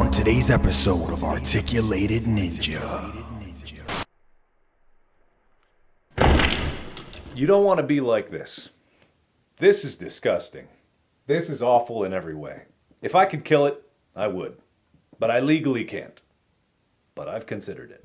On today's episode of Articulated Ninja. You don't want to be like this. This is disgusting. This is awful in every way. If I could kill it, I would. But I legally can't. But I've considered it.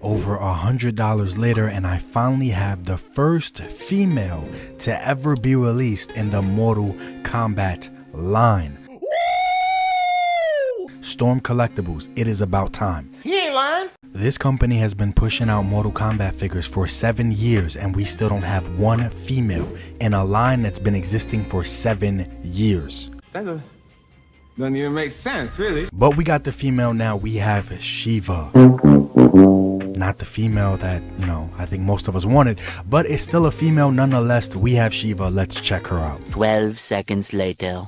Over $100 later, and I finally have the first female to ever be released in the Mortal Kombat line. Storm Collectibles, it is about time. He ain't lying. This company has been pushing out Mortal Kombat figures for 7 years, and we still don't have one female in a line that's been existing for 7 years. That doesn't even make sense, really. But we got the female now. We have Sheeva. Not the female that, I think most of us wanted, but it's still a female nonetheless. We have Sheeva. Let's check her out. 12 seconds later.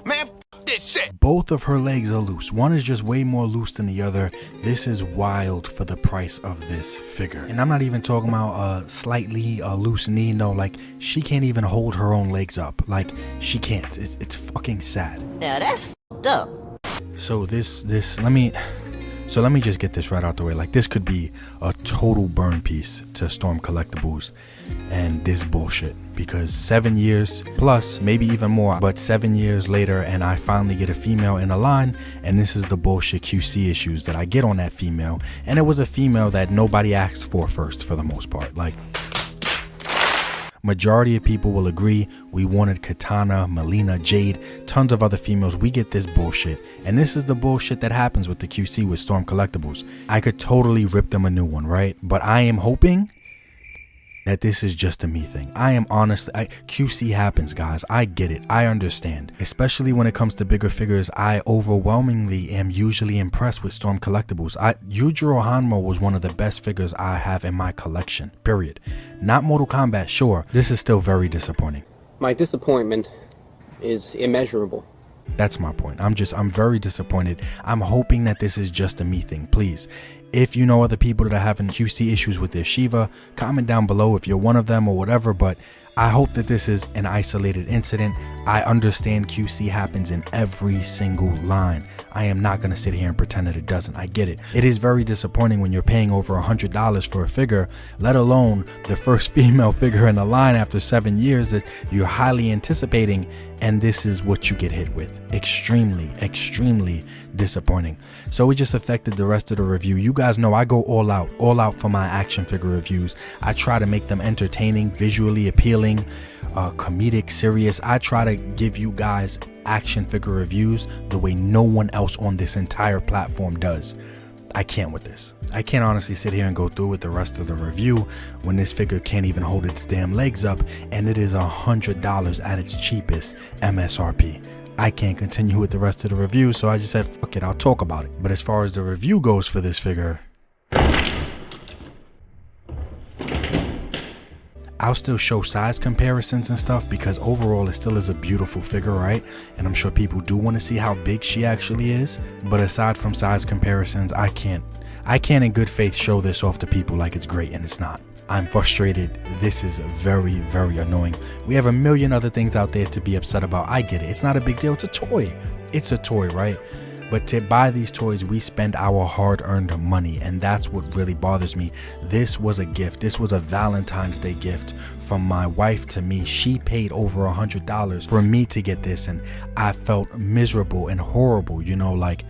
Man, this shit. Both of her legs are loose. One is just way more loose than the other. This is wild for the price of this figure. And I'm not even talking about a slightly loose knee. No, like she can't even hold her own legs up. Like she can't. It's fucking sad. Now that's f***ed up. So let me just get this right out the way. Like this could be a total burn piece to Storm Collectibles and this bullshit, because 7 years plus, maybe even more, but 7 years later, and I finally get a female in a line, and this is the bullshit QC issues that I get on that female. And it was a female that nobody asked for first, for the most part. Like, majority of people will agree we wanted Katana, Melina, Jade, tons of other females. We get this bullshit, and this is the bullshit that happens with the QC with Storm Collectibles. I could totally rip them a new one, right? But I am hoping that this is just a me thing. I am honest. QC happens, guys. I get it. I understand. Especially when it comes to bigger figures, I overwhelmingly am usually impressed with Storm Collectibles. Yujiro Hanma was one of the best figures I have in my collection, period. Not Mortal Kombat, sure. This is still very disappointing. My disappointment is immeasurable. That's my point. I'm very disappointed. I'm hoping that this is just a me thing. Please, if you know other people that are having QC issues with their Sheeva, comment down below if you're one of them or whatever, but I hope that this is an isolated incident. I understand QC happens in every single line. I am not going to sit here and pretend that it doesn't. I get it. It is very disappointing when you're paying over $100 for a figure, let alone the first female figure in the line after 7 years that you're highly anticipating, and this is what you get hit with. Extremely, extremely disappointing. So it just affected the rest of the review. You guys know I go all out for my action figure reviews. I try to make them entertaining, visually appealing, comedic, serious. I try to give you guys action figure reviews the way no one else on this entire platform does. I can't with this. I can't honestly sit here and go through with the rest of the review when this figure can't even hold its damn legs up, and it is $100 at its cheapest MSRP. I can't continue with the rest of the review, so I just said, fuck it, I'll talk about it. But as far as the review goes for this figure, I'll still show size comparisons and stuff, because overall it still is a beautiful figure, right? And I'm sure people do want to see how big she actually is. But aside from size comparisons, I can't in good faith show this off to people like it's great, and it's not. I'm frustrated. This is very, very annoying. We have a million other things out there to be upset about. I get it. It's not a big deal. It's a toy. It's a toy, right? But to buy these toys, we spend our hard-earned money, and that's what really bothers me. This was a gift. This was a Valentine's Day gift from my wife to me. She paid over $100 for me to get this, and I felt miserable and horrible, like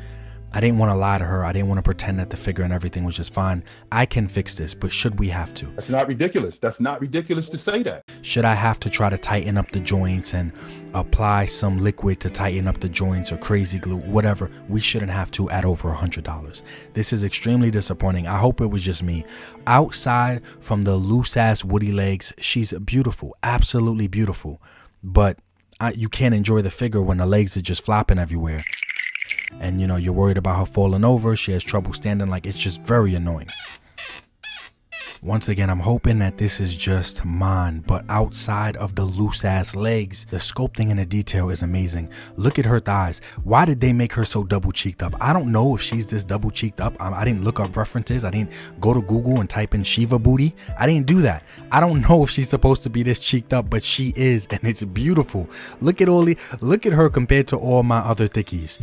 I didn't want to lie to her. I didn't want to pretend that the figure and everything was just fine. I can fix this, but should we have to? That's not ridiculous. That's not ridiculous to say that. Should I have to try to tighten up the joints and apply some liquid to tighten up the joints or crazy glue, whatever? We shouldn't have to at over $100. This is extremely disappointing. I hope it was just me. Outside from the loose ass woody legs, she's beautiful, absolutely beautiful. But you can't enjoy the figure when the legs are just flopping everywhere. And you're worried about her falling over. She has trouble standing. Like, it's just very annoying. Once again, I'm hoping that this is just mine, but outside of the loose ass legs, the sculpting and the detail is amazing. Look at her thighs. Why did they make her so double cheeked up? I don't know if she's this double cheeked up. I didn't look up references. I didn't go to Google and type in Sheeva booty. I didn't do that. I don't know if she's supposed to be this cheeked up, but she is, and it's beautiful. Look at her compared to all my other thickies.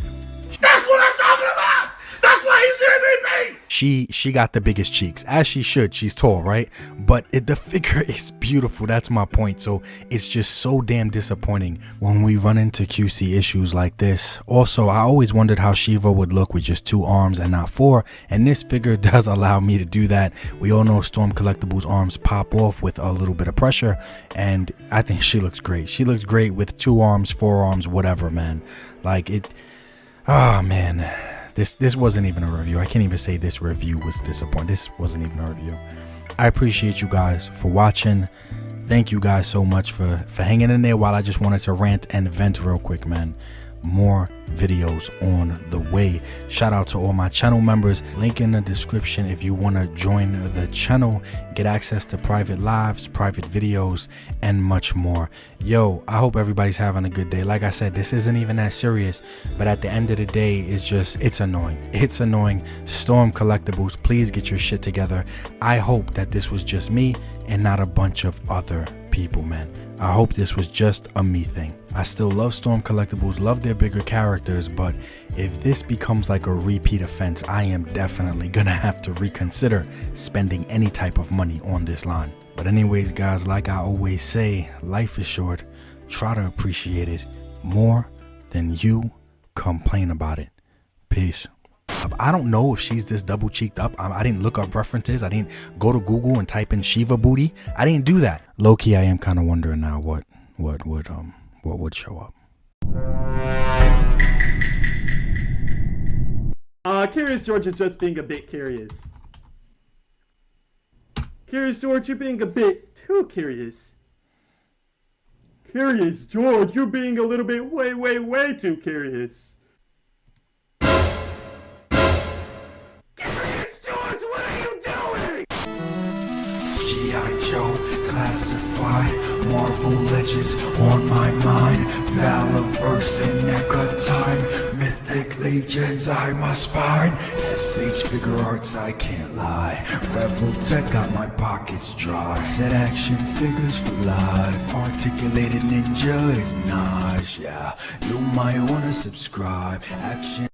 That's what I'm talking about! That's why he's the MVP! She got the biggest cheeks, as she should. She's tall, right? But the figure is beautiful. That's my point. So it's just so damn disappointing when we run into QC issues like this. Also, I always wondered how Sheeva would look with just 2 arms and not 4, and this figure does allow me to do that. We all know Storm Collectibles arms pop off with a little bit of pressure, and I think she looks great. She looks great with 2 arms, 4 arms, whatever, man. Like it. Oh man. This wasn't even a review. I can't even say this review was disappointing. This wasn't even a review. I appreciate you guys for watching. Thank you guys so much for hanging in there while I just wanted to rant and vent real quick, man. More videos on the way. Shout out to all my channel members. Link in the description if you want to join the channel, get access to private lives, private videos, and much more. Yo, I hope everybody's having a good day. Like I said, this isn't even that serious, but at the end of the day, it's annoying. It's annoying. Storm Collectibles, please get your shit together. I hope that this was just me and not a bunch of other people, man. I hope this was just a me thing. I still love Storm Collectibles, love their bigger characters, but if this becomes like a repeat offense, I am definitely gonna have to reconsider spending any type of money on this line. But anyways, guys, like I always say, life is short. Try to appreciate it more than you complain about it. Peace. I don't know if she's this double cheeked up. I didn't look up references. I didn't go to Google and type in Sheeva booty. I didn't do that. Low key, I am kind of wondering now what would show up. Curious George is just being a bit curious. Curious George, you're being a bit too curious. Curious George, you're being a little bit way too curious. G.I. Joe, classified, Marvel Legends on my mind, Valaverse and NECA time, Mythic Legions I must find, SH Figure Arts I can't lie, Rebel Tech got my pockets dry, Set Action Figures for life, Articulated Ninja is nice, yeah, you might wanna subscribe, Action